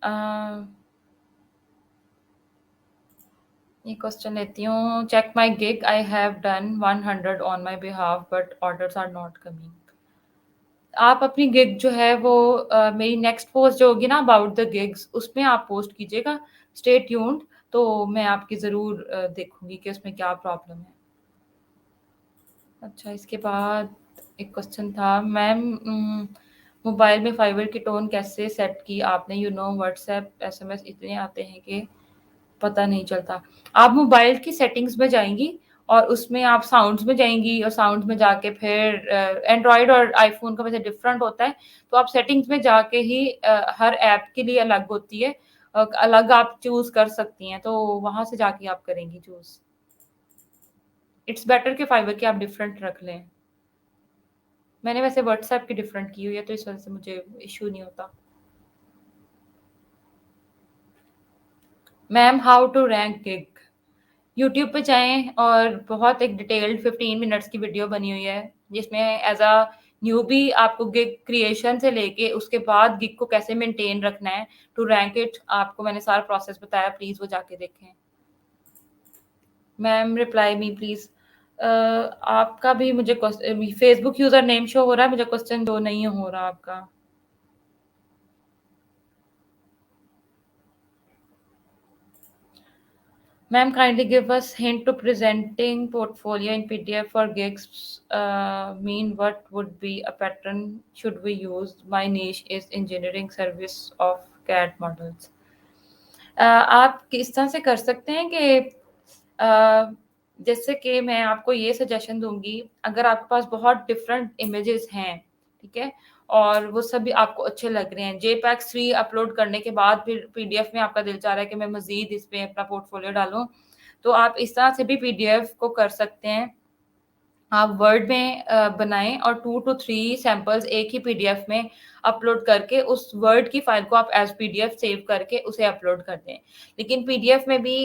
A: अ, ये क्वेश्चन लेती हूँ। Check my gig I have done 100 on my behalf but orders are not coming. आप अपनी गिग जो है वो मेरी नेक्स्ट पोस्ट जो होगी ना अबाउट द गिग्स उसमें आप पोस्ट कीजिएगा। स्टे ट्यून्ड, तो मैं आपकी ज़रूर देखूँगी कि उसमें क्या प्रॉब्लम है। अच्छा, इसके बाद एक क्वेश्चन था मैम, मोबाइल में फाइबर की टोन कैसे सेट की आपने? व्हाट्सएप एसएमएस इतने आते हैं कि पता नहीं चलता। आप मोबाइल की सेटिंग्स में जाएँगी और उसमें आप साउंड्स में जाएँगी और साउंड्स में जाके फिर एंड्रॉयड और आईफ़ोन का वैसे डिफरेंट होता है, तो आप सेटिंग्स में जाके ही हर ऐप के लिए अलग होती है, अलग आप चूज़ कर सकती हैं, तो वहाँ से जाके आप करेंगी चूज़। इट्स बेटर कि फाइबर की आप डिफरेंट रख लें। मैंने वैसे व्हाट्सऐप की डिफरेंट की हुई है, तो इस वजह से मुझे इश्यू नहीं होता। Ma'am how to rank gig? YouTube पे जाएँ और बहुत एक डिटेल्ड 15 मिनट्स की वीडियो बनी हुई है, जिसमें एज़ अ न्यूबी आपको गिग क्रिएशन से लेके उसके बाद गिग को कैसे मेंटेन रखना है, टू रैंक इट आपको मैंने सारा प्रोसेस बताया, प्लीज़ वो जाके देखें। Ma'am reply me please. आपका भी मुझे फेसबुक यूज़र नेम शो हो रहा है, मुझे क्वेश्चन शो नहीं हो रहा आपका। Ma'am, kindly give us hint to presenting portfolio in PDF for gigs. Mean what would be a pattern should we use? My niche is engineering service of CAD models. आप किस तरह से कर सकते हैं कि जैसे कि मैं आपको ये सजेशन दूँगी, अगर आपके पास बहुत डिफरेंट इमेजेस हैं, ठीक है? और वो सभी आपको अच्छे लग रहे हैं, जेपीईजी 3 अपलोड करने के बाद फिर पीडीएफ में आपका दिल चाह रहा है कि मैं मज़ीद इसमें अपना पोर्टफोलियो डालूँ, तो आप इस तरह से भी पीडीएफ को कर सकते हैं। आप वर्ड में बनाएँ और 2 टू 3 सैंपल्स एक ही पीडीएफ में अपलोड करके उस वर्ड की फ़ाइल को आप एज़ पीडीएफ सेव करके उसे अपलोड कर दें। लेकिन पीडीएफ में भी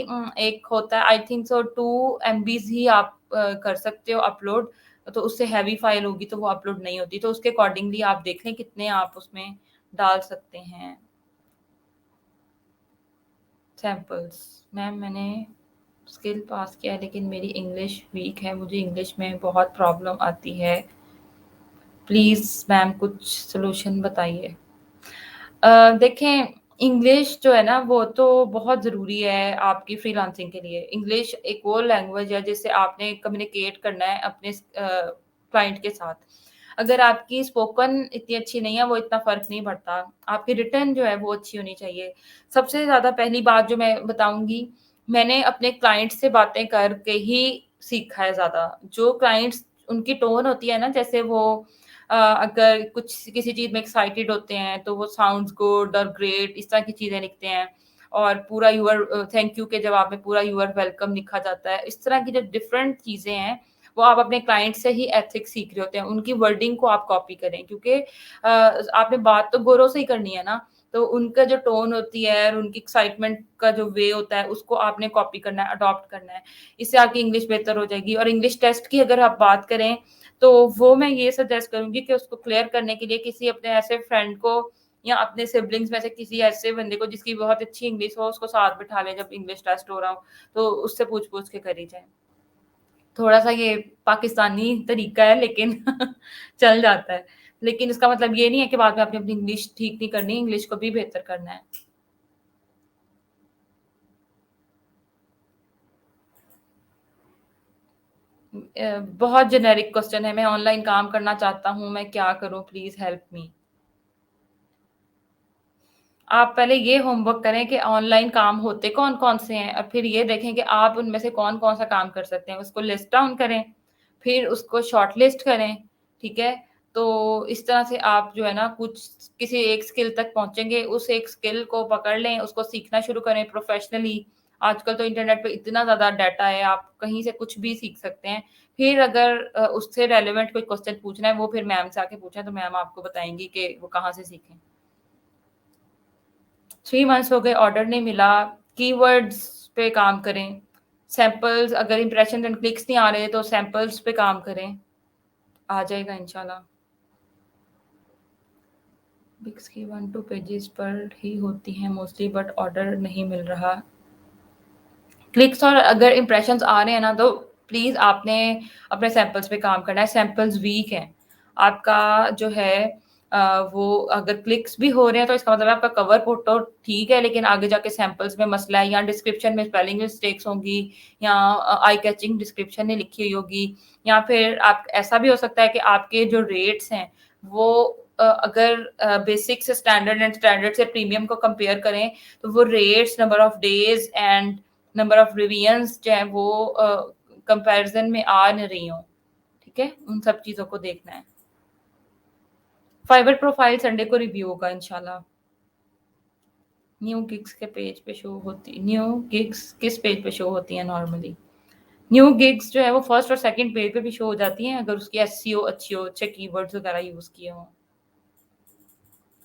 A: एक होता है आई थिंक सो 2 एमबीज़ ही आप कर सकते हो अपलोड, तो उससे हेवी फ़ाइल होगी तो वो अपलोड नहीं होती। तो उसके अकॉर्डिंगली आप देख लें कितने आप उसमें डाल सकते हैं सैंपल्स। मैम मैंने स्किल पास किया है लेकिन मेरी इंग्लिश वीक है, मुझे इंग्लिश में बहुत प्रॉब्लम आती है। प्लीज़ मैम कुछ सॉल्यूशन बताइए। देखें इंग्लिश जो है ना वो तो बहुत ज़रूरी है आपकी फ्रीलांसिंग के लिए। इंग्लिश एक वो लैंग्वेज है जिससे आपने कम्युनिकेट करना है अपने क्लाइंट के साथ। अगर आपकी स्पोकन इतनी अच्छी नहीं है वो इतना फ़र्क नहीं पड़ता। आपकी रिटन जो है वो अच्छी होनी चाहिए। सबसे ज़्यादा पहली बात जो मैं बताऊँगी, मैंने अपने क्लाइंट से बातें करके ही सीखा है ज़्यादा। जो क्लाइंट्स उनकी टोन होती है ना जैसे वो अगर कुछ किसी चीज़ में एक्साइटेड होते हैं तो वो साउंड्स गुड और ग्रेट इस तरह की चीज़ें लिखते हैं और पूरा थैंक यू के जवाब में पूरा यू आर वेलकम लिखा जाता है। इस तरह की जो डिफरेंट चीज़ें हैं, वो आप अपने क्लाइंट से ही एथिक्स सीख रहे होते हैं। उनकी वर्डिंग को आप कॉपी करें क्योंकि आपने बात तो गोरों से ही करनी है ना, तो उनका जो टोन होती है और उनकी एक्साइटमेंट का जो वे होता है, उसको आपने कॉपी करना है, अडॉप्ट करना है। इससे आपकी इंग्लिश बेहतर हो जाएगी और इंग्लिश टेस्ट की अगर आप बात करें तो वो मैं ये सजेस्ट करूँगी कि उसको क्लियर करने के लिए किसी अपने ऐसे फ्रेंड को या अपने सिबलिंग्स में से किसी ऐसे बंदे को जिसकी बहुत अच्छी इंग्लिश हो, उसको साथ बिठा लें जब इंग्लिश टेस्ट हो रहा हो, तो उससे पूछ-पूछ के करी जाए। थोड़ा-सा ये पाकिस्तानी तरीका है लेकिन चल जाता है। लेकिन इसका मतलब ये नहीं है कि बाद में आपने अपनी इंग्लिश ठीक नहीं करनी, इंग्लिश को भी बेहतर करना है। बहुत जेनेरिक क्वेश्चन है, मैं ऑनलाइन काम करना चाहता हूँ, मैं क्या करूँ? Please help me. आप पहले ये होमवर्क करें कि ऑनलाइन काम होते कौन-कौन से हैं और फिर ये देखें कि आप उनमें से कौन-कौन सा काम कर सकते हैं। उसको लिस्ट डाउन करें, फिर उसको शॉर्ट लिस्ट करें, ठीक है? तो इस तरह से आप जो है ना कुछ किसी एक स्किल तक पहुँचेंगे, उस एक स्किल को पकड़ लें, उसको सीखना शुरू करें प्रोफ़ेशनली। आजकल तो इंटरनेट पे इतना ज़्यादा डाटा है, आप कहीं से कुछ भी सीख सकते हैं। फिर अगर उससे रेलेवेंट कोई क्वेश्चन पूछना है, वो फिर मैम से आके पूछें, तो मैम आपको बताएँगी कि वो कहाँ से सीखें। 3 मंथ्स हो गए ऑर्डर नहीं मिला, कीवर्ड्स पे काम करें, सैंपल्स अगर इंप्रेशंस एंड क्लिक्स नहीं आ रहे तो सैंपल्स पे काम करें, आ जाएगा इंशाल्लाह। बिक्स की 1-2 पेजेज़ पर ही होती हैं मोस्टली बट ऑर्डर नहीं मिल रहा। क्लिक्स और अगर इंप्रेशंस आ रहे हैं ना तो प्लीज़ आपने अपने सैंपल्स पे काम करना है, सैंपल्स वीक हैं। आपका जो है वो अगर क्लिक्स भी हो रहे हैं तो इसका मतलब है आपका कवर फ़ोटो ठीक है लेकिन आगे जाके सैंपल्स में मसला है या डिस्क्रिप्शन में स्पेलिंग मिस्टेक्स होंगी या आई कैचिंग डिस्क्रिप्शन नहीं लिखी हुई होगी या फिर आप ऐसा भी हो सकता है कि आपके जो रेट्स हैं वो अगर बेसिक से स्टैंडर्ड से प्रीमियम को कंपेयर करें तो वो rates, number of days and number of revisions जो है वो कंपैरिज़न में आ नहीं रही हों, ठीक है? उन सब चीज़ों को देखना है। फाइवर प्रोफाइल संडे को रिव्यू होगा इंशाल्लाह। न्यू गिग्स के पेज पे शो होती न्यू गिग्स किस पेज पे शो होती हैं नॉर्मली? न्यू गिग्स जो है वो फर्स्ट और सेकंड पेज पे भी शो हो जाती हैं अगर उसकी एसईओ अच्छी हो, अच्छे कीवर्ड्स वगैरह यूज़ किए हों।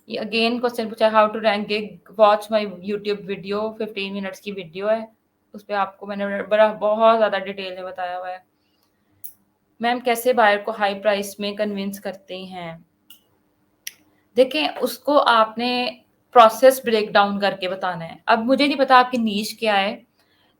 A: ये अगेन क्वेश्चन पूछा how to rank gig watch my YouTube video 15 minutes की वीडियो है। उसपे आपको मैंने बड़ा बहुत ज़्यादा डिटेल में बताया हुआ है। मैम कैसे बायर को हाई प्राइस में कन्विंस करते हैं? देखें, उसको आपने प्रोसेस ब्रेक डाउन करके बताना है। अब मुझे नहीं पता आपकी नीश क्या है,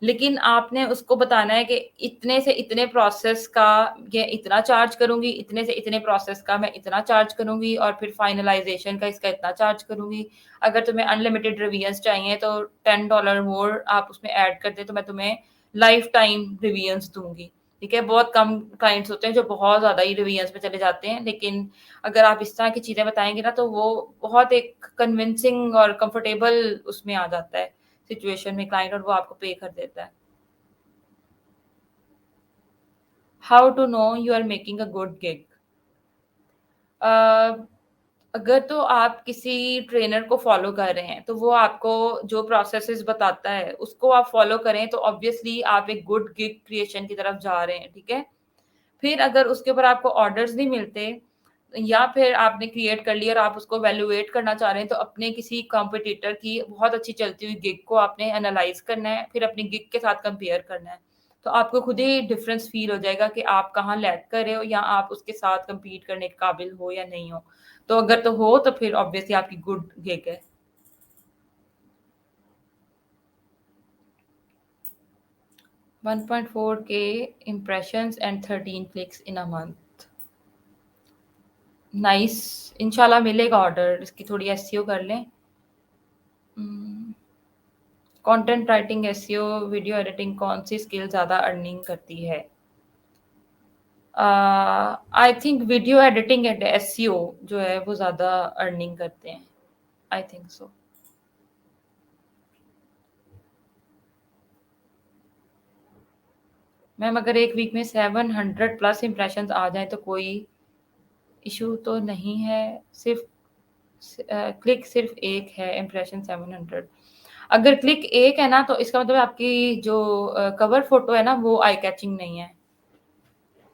A: लेकिन आपने उसको बताना है कि इतने से इतने प्रोसेस का ये इतना चार्ज करूँगी, इतने से इतने प्रोसेस का मैं इतना चार्ज करूँगी और फिर फाइनलाइज़ेशन का इसका इतना चार्ज करूँगी। अगर तुम्हें अनलिमिटेड रिवीजन्स चाहिए तो $10 मोर आप उसमें ऐड कर दें तो मैं तुम्हें लाइफ टाइम रिवीजन्स दूँगी। ठीक है? बहुत कम क्लाइंट्स होते हैं जो बहुत ज़्यादा ही रिवीजन्स पे चले जाते हैं, लेकिन अगर आप इस तरह की चीज़ें बताएँगे ना तो वो बहुत एक कन्विंसिंग और कंफर्टेबल उसमें आ जाता है सिचुएशन में क्लाइंट और वो आपको पे कर देता है। How to know you are making a good gig? अ, अगर तो आप किसी ट्रेनर को फ़ॉलो कर रहे हैं, तो वो आपको जो प्रोसेसेस बताता है, उसको आप फ़ॉलो करें तो ऑब्वियसली आप एक गुड गिग क्रिएशन की तरफ जा रहे हैं, ठीक है? फिर अगर उसके ऊपर आपको ऑर्डर्स नहीं मिलते या फिर आपने क्रिएट कर लिया और आप उसको वैल्यूएट करना चाह रहे हैं, तो अपने किसी कॉम्पिटिटर की बहुत अच्छी चलती हुई गिग को आपने एनालाइज करना है, फिर अपनी गिग के साथ कंपेयर करना है। तो आपको खुद ही डिफरेंस फील हो जाएगा कि आप कहाँ लैग कर रहे हो या आप उसके साथ कंपीट करने के काबिल हो या नहीं हो। तो अगर तो हो तो फिर ऑब्वियसली आपकी गुड गिग है। 1.4K impressions and 13 clicks in a month। Nice. इंशाल्लाह मिलेगा ऑर्डर, इसकी थोड़ी एसईओ कर लें। Content writing, SEO, video editing, कौन सी स्किल ज़्यादा अर्निंग करती है? I think video editing and SEO जो है वो ज़्यादा अर्निंग करते हैं। I think so. मैम अगर एक वीक में 700 प्लस इम्प्रेशंस आ जाएं तो कोई इशू तो नहीं है? सिर्फ क्लिक सिर्फ एक है, इम्प्रेशन 700। अगर क्लिक एक है ना तो इसका मतलब आपकी जो कवर फोटो है ना वो आई कैचिंग नहीं है,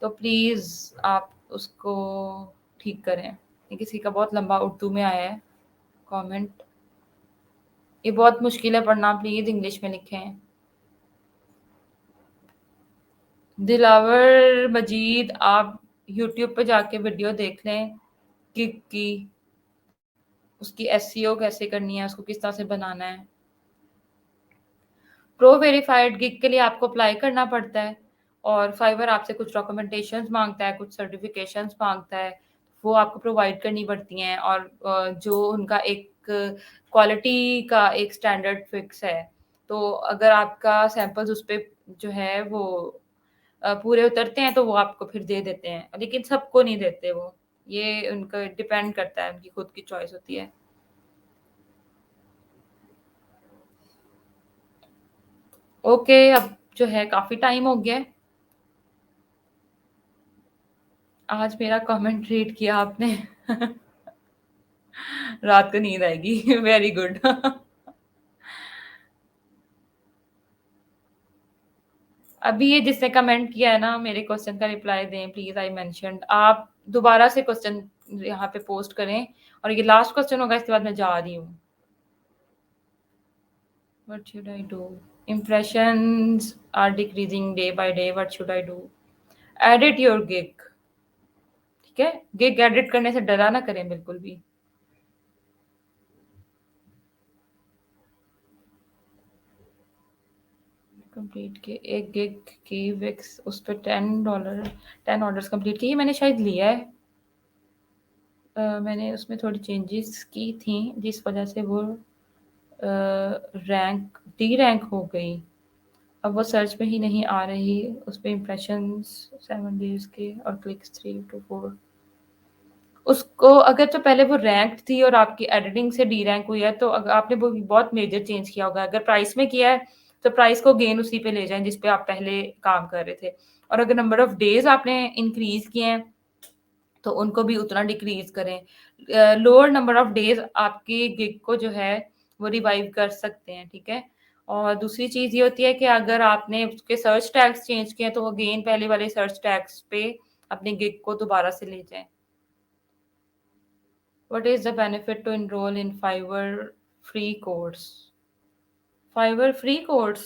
A: तो प्लीज आप उसको ठीक करें। ये किसी का बहुत लंबा उर्दू में आया है कमेंट, ये बहुत मुश्किल है पढ़ना, प्लीज इंग्लिश में लिखें। दिलावर मजीद, आप यूट्यूब पे जाके वीडियो देख लें गिग की, उसकी एसईओ कैसे करनी है, उसको किस तरह से बनाना है। प्रो वेरिफाइड गिग के लिए आपको अप्लाई करना पड़ता है और फाइवर आपसे कुछ डॉक्यूमेंटेशंस मांगता है, कुछ सर्टिफिकेशंस मांगता है, वो आपको प्रोवाइड करनी पड़ती हैं। और जो उनका एक क्वालिटी का एक स्टैंडर्ड फिक्स है, तो अगर आपका सैंपल्स उस पे जो है वो पूरे उतरते हैं तो वो आपको फिर दे देते हैं, लेकिन सबको नहीं देते वो। ये उनका डिपेंड करता है, उनकी खुद की चॉइस होती है। ओके, अब जो है काफी टाइम हो गया है। आज मेरा कमेंट रीड किया आपने। रात को नींद आएगी। Very good. अभी ये जिसने कमेंट किया है ना, मेरे क्वेश्चन का रिप्लाई दें प्लीज। आई मेंशन्ड, आप दोबारा से क्वेश्चन यहाँ पे पोस्ट करें और ये लास्ट क्वेश्चन होगा, इसके बाद मैं जा रही हूँ। What should I do? impressions are decreasing day by day, what should I do? edit your gig। ठीक है, गिग एडिट करने से डरा ना करें बिल्कुल भी। कंप्लीट के एक गिग की विक्स उस पर $10, 10 ऑर्डर्स कंप्लीट किए, मैंने शायद लिया है। मैंने उसमें थोड़ी चेंजेस की थी जिस वजह से वो रैंक डी रैंक हो गई। अब वो सर्च में ही नहीं आ रही, उस पर इम्प्रेशंस 7 days के और क्लिक्स 3 to 4। उसको अगर तो पहले वो रैंक थी और आपकी एडिटिंग से डी रैंक हुई है तो आपने वो बहुत मेजर चेंज किया होगा। अगर प्राइस में किया है तो प्राइस को गेन उसी पे ले जाएं जिस पे आप पहले काम कर रहे थे। और अगर नंबर ऑफ डेज आपने इंक्रीज किए हैं तो उनको भी उतना डिक्रीज करें। लोअर नंबर ऑफ डेज आपकी गिग को जो है वो रिवाइव कर सकते हैं। ठीक है, और दूसरी चीज ये होती है कि अगर आपने उसके सर्च टैग्स चेंज किए तो अगेन पहले वाले सर्च टैग्स पे अपनी गिग को दोबारा से ले जाएं। What is the benefit to enrol in Fiverr free course? Fiverr free course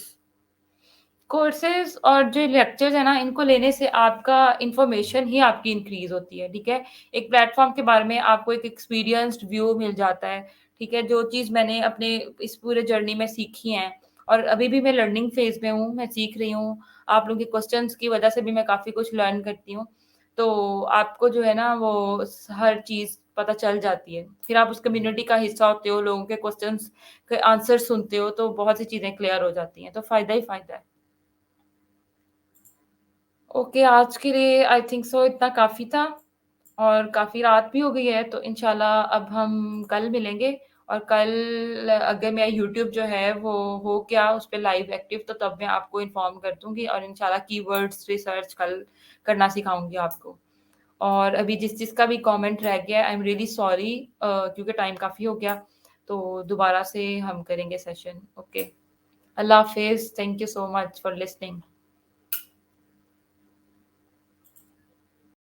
A: courses और जो लेक्चर्स है ना, इनको लेने से आपका इंफॉर्मेशन ही आपकी इंक्रीज होती है। ठीक है, एक प्लेटफॉर्म के बारे में आपको एक एक्सपीरियंस्ड व्यू मिल जाता है। ठीक है, जो चीज़ मैंने अपने इस पूरे जर्नी में सीखी है और अभी भी मैं लर्निंग फेज में हूँ, मैं सीख रही हूँ। आप लोगों के क्वेश्चंस की वजह से भी मैं काफ़ी कुछ लर्न करती हूँ। तो आपको जो है ना वो हर चीज़ पता चल जाती है, फिर आप उस कम्युनिटी का हिस्सा होते हो, लोगों के क्वेश्चंस के आंसर सुनते हो तो बहुत सी चीज़ें क्लियर हो जाती हैं, तो फ़ायदा ही फ़ायदा है। ओके, आज के लिए आई थिंक सो इतना काफ़ी था और काफ़ी रात भी हो गई है, तो इंशाल्लाह अब हम कल मिलेंगे। और कल अगर मेरा यूट्यूब जो है वो हो गया उस पे लाइव एक्टिव, तो तब मैं आपको इन्फॉर्म कर दूंगी और इंशाल्लाह कीवर्ड्स रिसर्च कल करना सिखाऊंगी आपको। और अभी जिस जिसका भी कमेंट रह गया, आई एम रियली सॉरी क्योंकि टाइम काफ़ी हो गया, तो दोबारा से हम करेंगे सेशन। ओके, अल्लाह हाफिज़, thank you so much for listening.